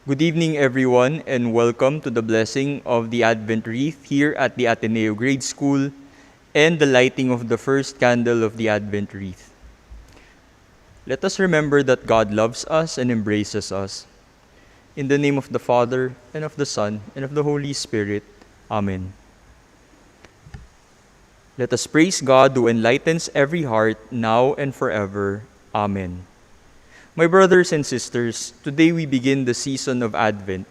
Good evening, everyone, and welcome to the blessing of the Advent wreath here at the Ateneo Grade School and the lighting of the first candle of the Advent wreath. Let us remember that God loves us and embraces us. In the name of the Father, and of the Son, and of the Holy Spirit. Amen. Let us praise God who enlightens every heart, now and forever. Amen. My brothers and sisters, today we begin the season of Advent.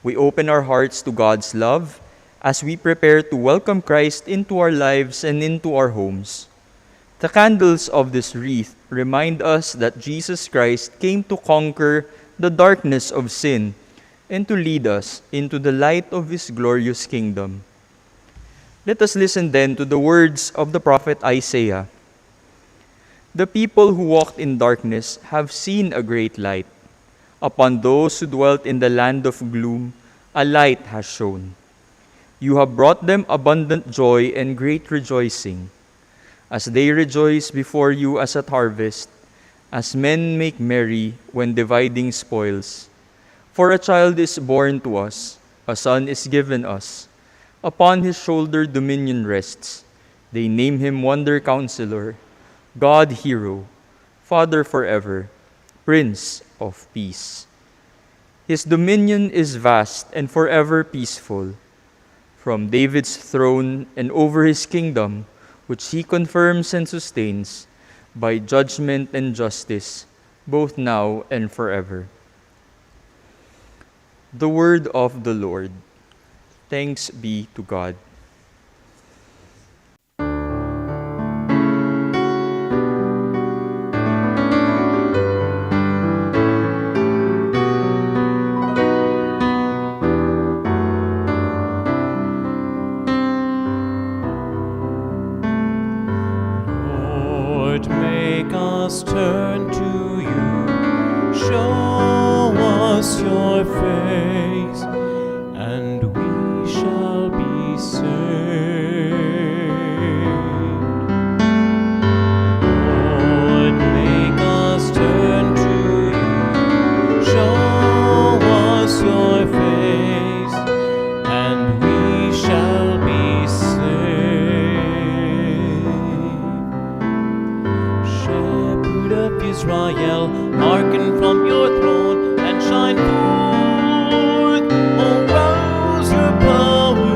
We open our hearts to God's love as we prepare to welcome Christ into our lives and into our homes. The candles of this wreath remind us that Jesus Christ came to conquer the darkness of sin and to lead us into the light of His glorious kingdom. Let us listen then to the words of the prophet Isaiah. The people who walked in darkness have seen a great light. Upon those who dwelt in the land of gloom, a light has shone. You have brought them abundant joy and great rejoicing, as they rejoice before you as at harvest, as men make merry when dividing spoils. For a child is born to us, a son is given us. Upon his shoulder dominion rests. They name him Wonder Counselor, God Hero, Father forever, Prince of Peace. His dominion is vast and forever peaceful. From David's throne and over his kingdom, which he confirms and sustains, by judgment and justice, both now and forever. The word of the Lord. Thanks be to God. Make us turn to you, show us your face, and we shall be saved. Lord, make us turn to you, show us your face, and we shall be saved. Shepherd of Israel, hearken from your throne and shine forth, arouse your power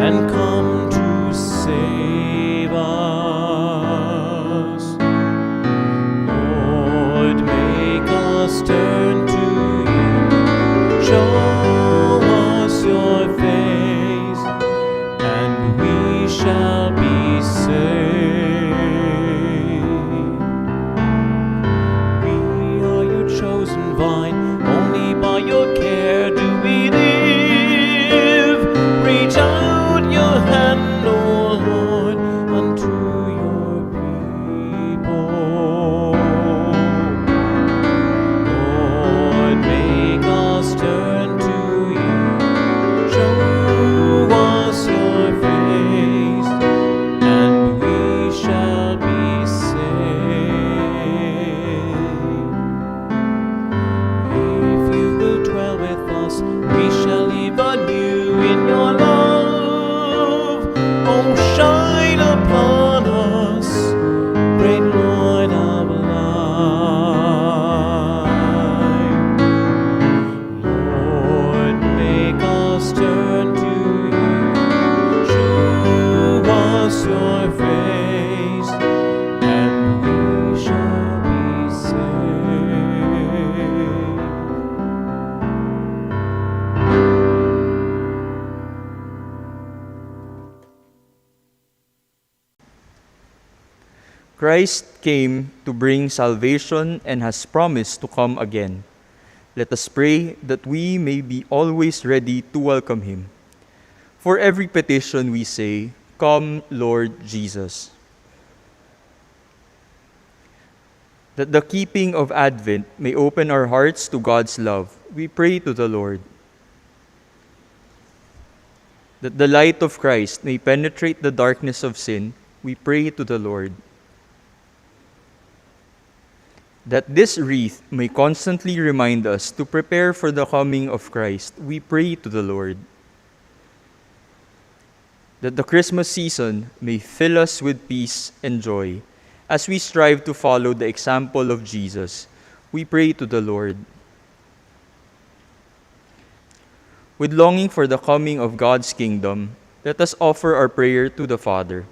and come to save us. Lord, make us turn to you, show us your face, and we shall be saved. Chosen vine, only by your care do we live. Reach out your hand, O Lord, unto your people. Lord, make us turn to you, show us your face, and we shall be saved. We shall live anew in your love. Oh, shine upon us, great Lord of light. Lord, make us turn to you, show us your face, and we shall be saved. Christ came to bring salvation and has promised to come again. Let us pray that we may be always ready to welcome Him. For every petition we say, Come, Lord Jesus. That the keeping of Advent may open our hearts to God's love, we pray to the Lord. That the light of Christ may penetrate the darkness of sin, we pray to the Lord. That this wreath may constantly remind us to prepare for the coming of Christ, we pray to the Lord. That the Christmas season may fill us with peace and joy as we strive to follow the example of Jesus, we pray to the Lord. With longing for the coming of God's kingdom, let us offer our prayer to the Father.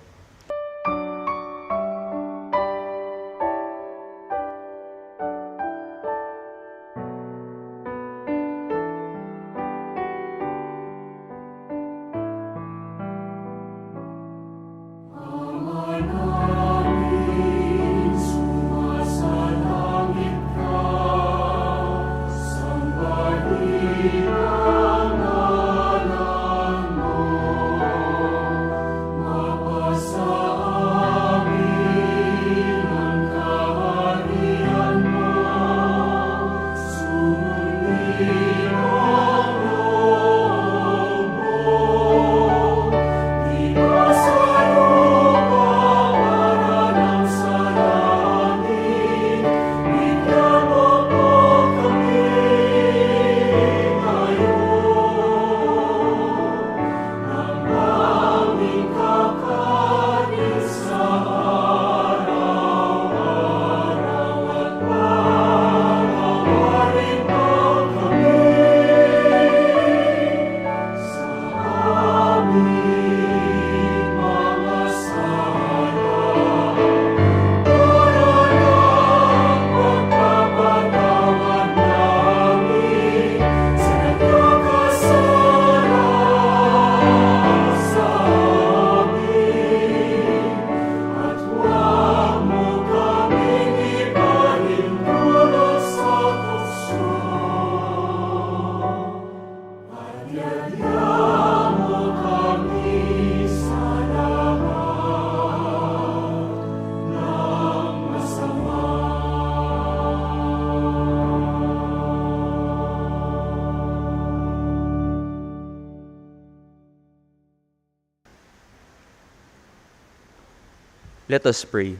Let us pray.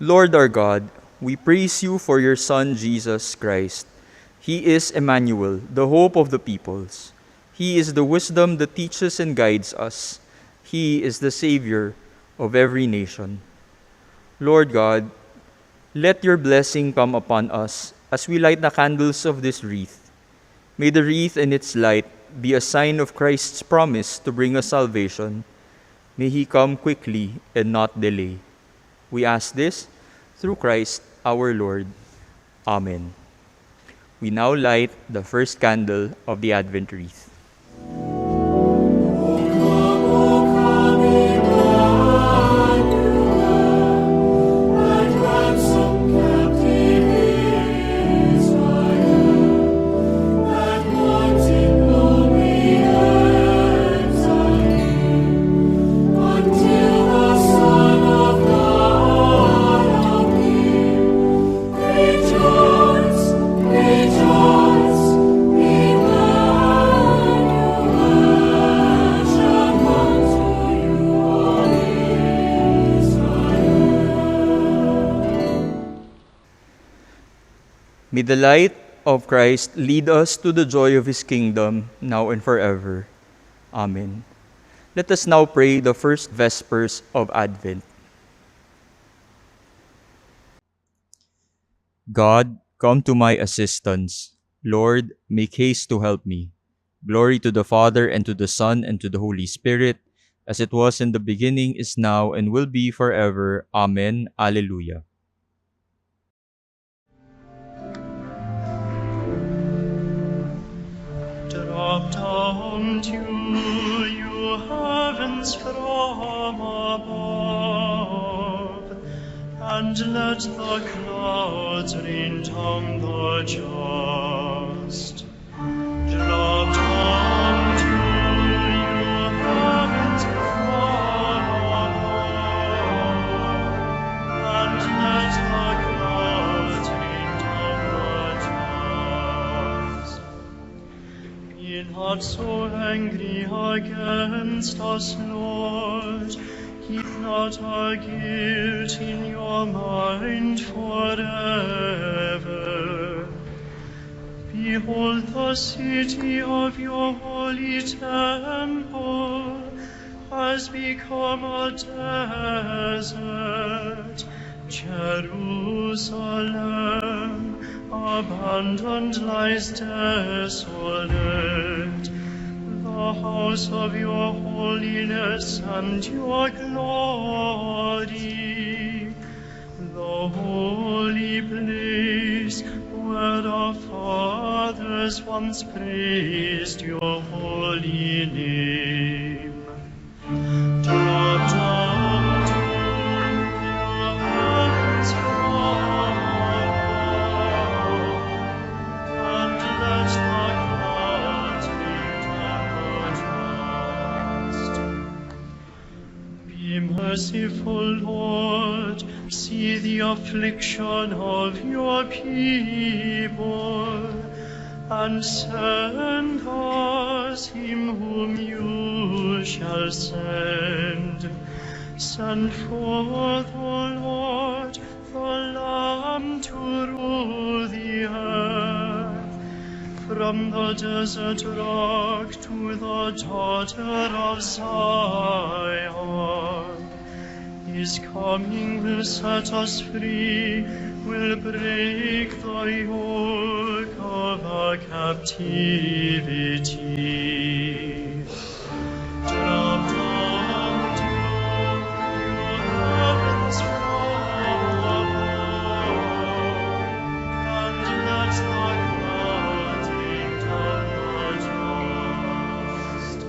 Lord our God, we praise you for your Son, Jesus Christ. He is Emmanuel, the hope of the peoples. He is the wisdom that teaches and guides us. He is the Savior of every nation. Lord God, let your blessing come upon us as we light the candles of this wreath. May the wreath and its light be a sign of Christ's promise to bring us salvation. May he come quickly and not delay. We ask this through Christ our Lord. Amen. We now light the first candle of the Advent wreath. May the light of Christ lead us to the joy of his kingdom, now and forever. Amen. Let us now pray the first vespers of Advent. God, come to my assistance. Lord, make haste to help me. Glory to the Father, and to the Son, and to the Holy Spirit, as it was in the beginning, is now, and will be forever. Amen. Alleluia. Drop down to you heavens from above, and let the clouds rain down the just. Drop down to you heavens from above, and let the clouds rain down the just. Be not so angry against us, Lord. Keep not our guilt in your mind forever. Behold, the city of your holy temple has become a desert. Jerusalem, abandoned, lies desolate. The house of your holiness and your glory, the holy place where our fathers once praised your holy name. Drop down to your heavens from above, and let the clouds bring down the dust. Be merciful, Lord, see the affliction of your people, and send us him whom you shall send. Send forth, O Lord, the Lamb to rule the earth. From the desert rock to the daughter of Zion. His coming will set us free, will break the yoke of our captivity. Drop down to your heavens from above, and let the clouds bring down the dust.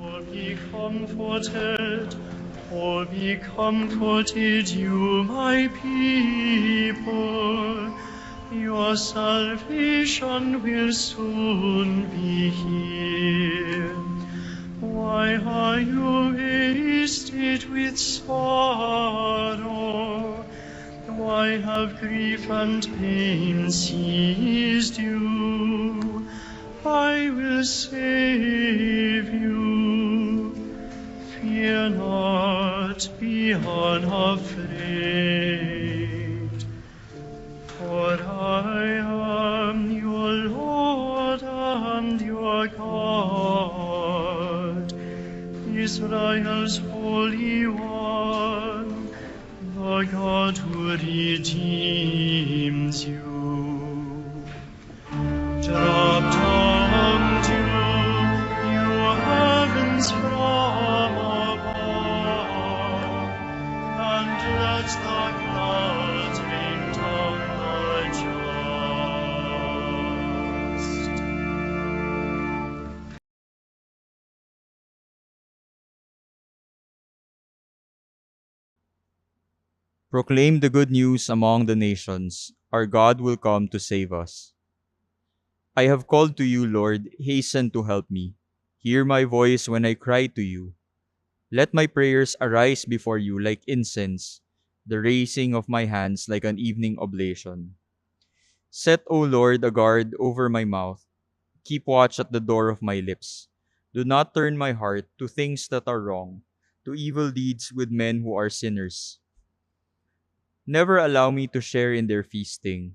Oh, be comforted. Oh, be comforted, you my people. Your salvation will soon be here. Why are you wasted with sorrow? Why have grief and pain seized you? I will save you. Fear not, be unafraid, for I am your Lord and your God, Israel's Holy One, the God who redeems you. Drop down to your heavens from above, and let the clouds bring down the just. Proclaim the good news among the nations. Our God will come to save us. I have called to you, Lord. Hasten to help me. Hear my voice when I cry to you. Let my prayers arise before you like incense, the raising of my hands like an evening oblation. Set, O Lord, a guard over my mouth. Keep watch at the door of my lips. Do not turn my heart to things that are wrong, to evil deeds with men who are sinners. Never allow me to share in their feasting.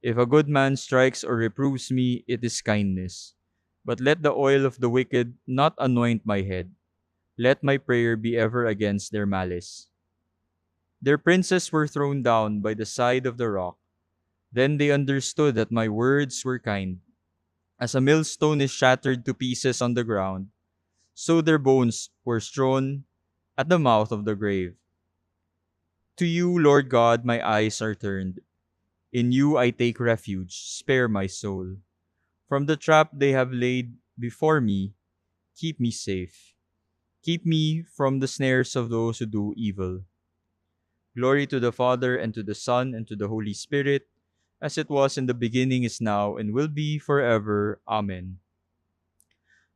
If a good man strikes or reproves me, it is kindness. But let the oil of the wicked not anoint my head. Let my prayer be ever against their malice. Their princes were thrown down by the side of the rock. Then they understood that my words were kind. As a millstone is shattered to pieces on the ground, so their bones were strewn at the mouth of the grave. To you, Lord God, my eyes are turned. In you I take refuge. Spare my soul. From the trap they have laid before me, keep me safe. Keep me from the snares of those who do evil. Glory to the Father, and to the Son, and to the Holy Spirit, as it was in the beginning, is now, and will be forever. Amen.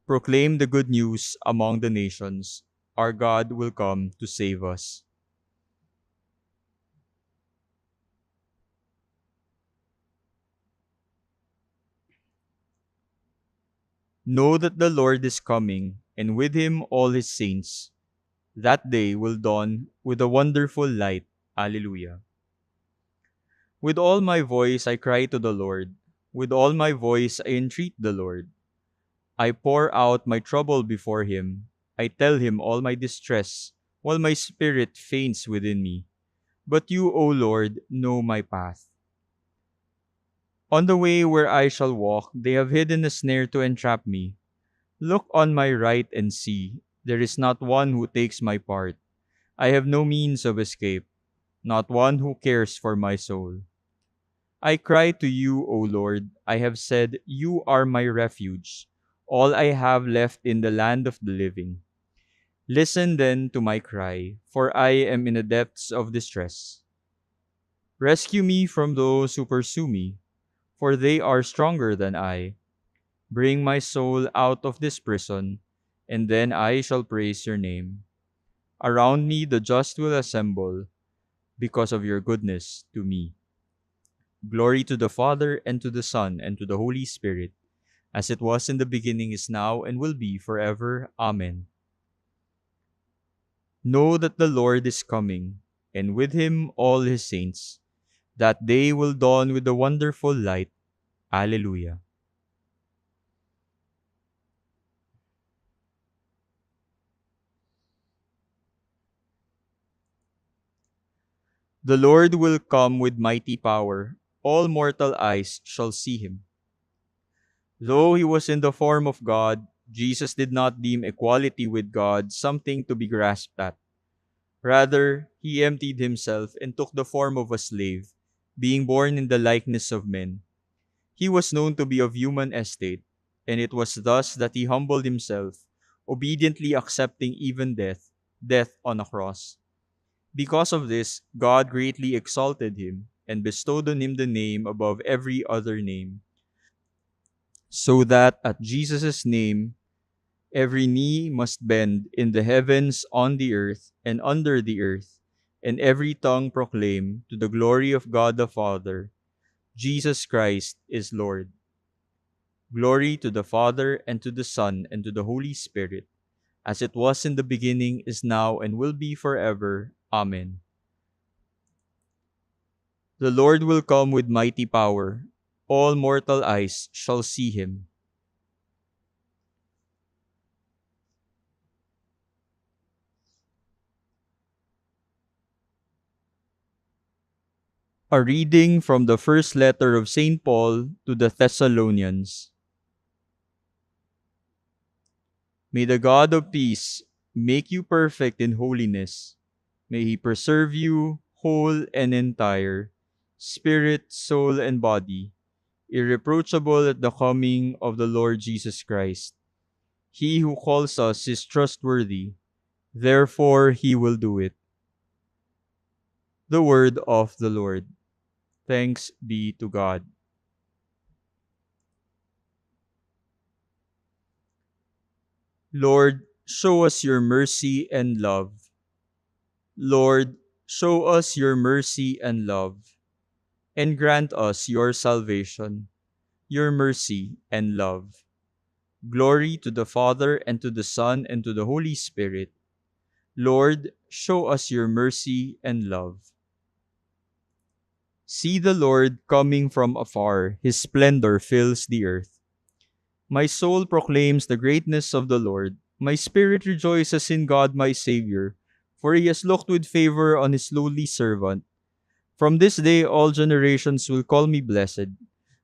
Proclaim the good news among the nations. Our God will come to save us. Know that the Lord is coming, and with him all his saints. That day will dawn with a wonderful light. Alleluia. With all my voice I cry to the Lord. With all my voice I entreat the Lord. I pour out my trouble before him. I tell him all my distress, while my spirit faints within me. But you, O Lord, know my path. On the way where I shall walk, they have hidden a snare to entrap me. Look on my right and see. There is not one who takes my part. I have no means of escape, not one who cares for my soul. I cry to you, O Lord. I have said, you are my refuge, all I have left in the land of the living. Listen then to my cry, for I am in the depths of distress. Rescue me from those who pursue me, for they are stronger than I. Bring my soul out of this prison, and then I shall praise your name. Around me the just will assemble, because of your goodness to me. Glory to the Father, and to the Son, and to the Holy Spirit, as it was in the beginning, is now, and will be forever. Amen. Know that the Lord is coming, and with him all his saints. That day will dawn with a wonderful light. Alleluia. The Lord will come with mighty power. All mortal eyes shall see him. Though he was in the form of God, Jesus did not deem equality with God something to be grasped at. Rather, he emptied himself and took the form of a slave, being born in the likeness of men. He was known to be of human estate, and it was thus that he humbled himself, obediently accepting even death, death on a cross. Because of this, God greatly exalted him and bestowed on him the name above every other name, so that at Jesus' name every knee must bend in the heavens, on the earth, and under the earth, and every tongue proclaim to the glory of God the Father, Jesus Christ is Lord. Glory to the Father, and to the Son, and to the Holy Spirit, as it was in the beginning, is now, and will be forever. Amen. The Lord will come with mighty power. All mortal eyes shall see him. A reading from the first letter of St. Paul to the Thessalonians. May the God of peace make you perfect in holiness. May he preserve you whole and entire, spirit, soul, and body, irreproachable at the coming of the Lord Jesus Christ. He who calls us is trustworthy, therefore he will do it. The word of the Lord. Thanks be to God. Lord, show us your mercy and love. Lord, show us your mercy and love, and grant us your salvation, your mercy and love. Glory to the Father, and to the Son, and to the Holy Spirit. Lord, show us your mercy and love. See the Lord coming from afar, his splendor fills the earth. My soul proclaims the greatness of the Lord. My spirit rejoices in God my Savior, for he has looked with favor on his lowly servant. From this day all generations will call me blessed.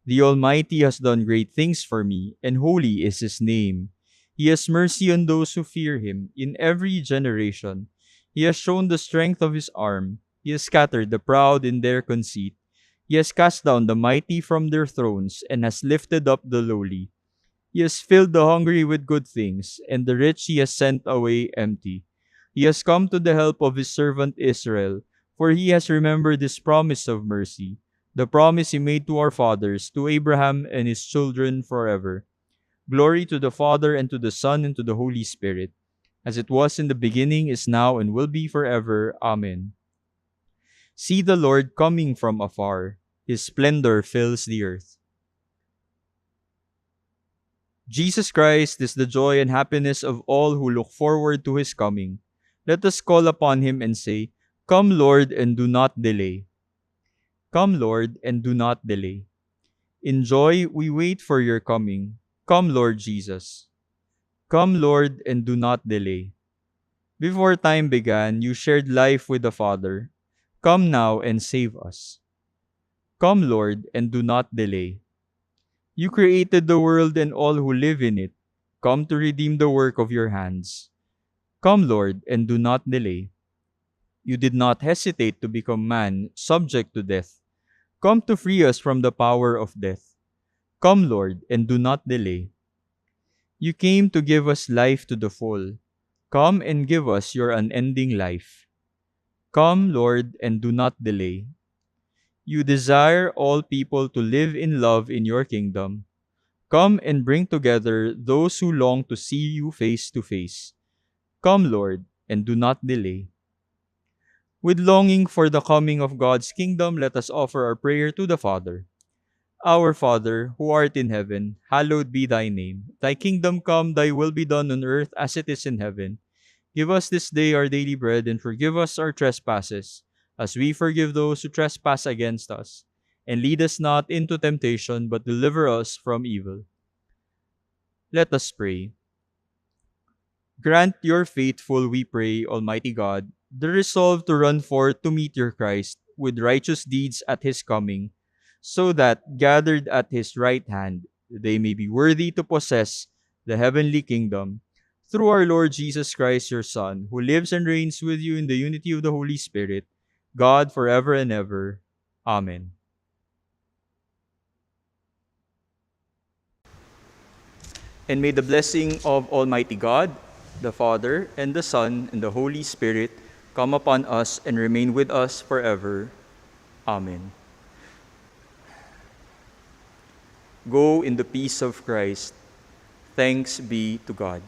The Almighty has done great things for me, and holy is his name. He has mercy on those who fear him in every generation. He has shown the strength of his arm. He has scattered the proud in their conceit. He has cast down the mighty from their thrones, and has lifted up the lowly. He has filled the hungry with good things, and the rich he has sent away empty. He has come to the help of his servant Israel, for he has remembered his promise of mercy, the promise he made to our fathers, to Abraham and his children forever. Glory to the Father, and to the Son, and to the Holy Spirit, as it was in the beginning, is now, and will be forever. Amen. See the Lord coming from afar. His splendor fills the earth. Jesus Christ is the joy and happiness of all who look forward to his coming. Let us call upon him and say, Come, Lord, and do not delay. Come, Lord, and do not delay. In joy we wait for your coming. Come, Lord Jesus. Come, Lord, and do not delay. Before time began, you shared life with the Father. Come now and save us. Come, Lord, and do not delay. You created the world and all who live in it. Come to redeem the work of your hands. Come, Lord, and do not delay. You did not hesitate to become man, subject to death. Come to free us from the power of death. Come, Lord, and do not delay. You came to give us life to the full. Come and give us your unending life. Come, Lord, and do not delay. You desire all people to live in love in your kingdom. Come and bring together those who long to see you face to face. Come, Lord, and do not delay. With longing for the coming of God's kingdom, let us offer our prayer to the Father. Our Father, who art in heaven, hallowed be thy name. Thy kingdom come, thy will be done on earth as it is in heaven. Give us this day our daily bread, and forgive us our trespasses, as we forgive those who trespass against us. And lead us not into temptation, but deliver us from evil. Let us pray. Grant your faithful, we pray, Almighty God, the resolve to run forth to meet your Christ with righteous deeds at his coming, so that, gathered at his right hand, they may be worthy to possess the heavenly kingdom. Through our Lord Jesus Christ, your Son, who lives and reigns with you in the unity of the Holy Spirit, God forever and ever. Amen. And may the blessing of Almighty God, the Father, and the Son, and the Holy Spirit come upon us and remain with us forever. Amen. Go in the peace of Christ. Thanks be to God.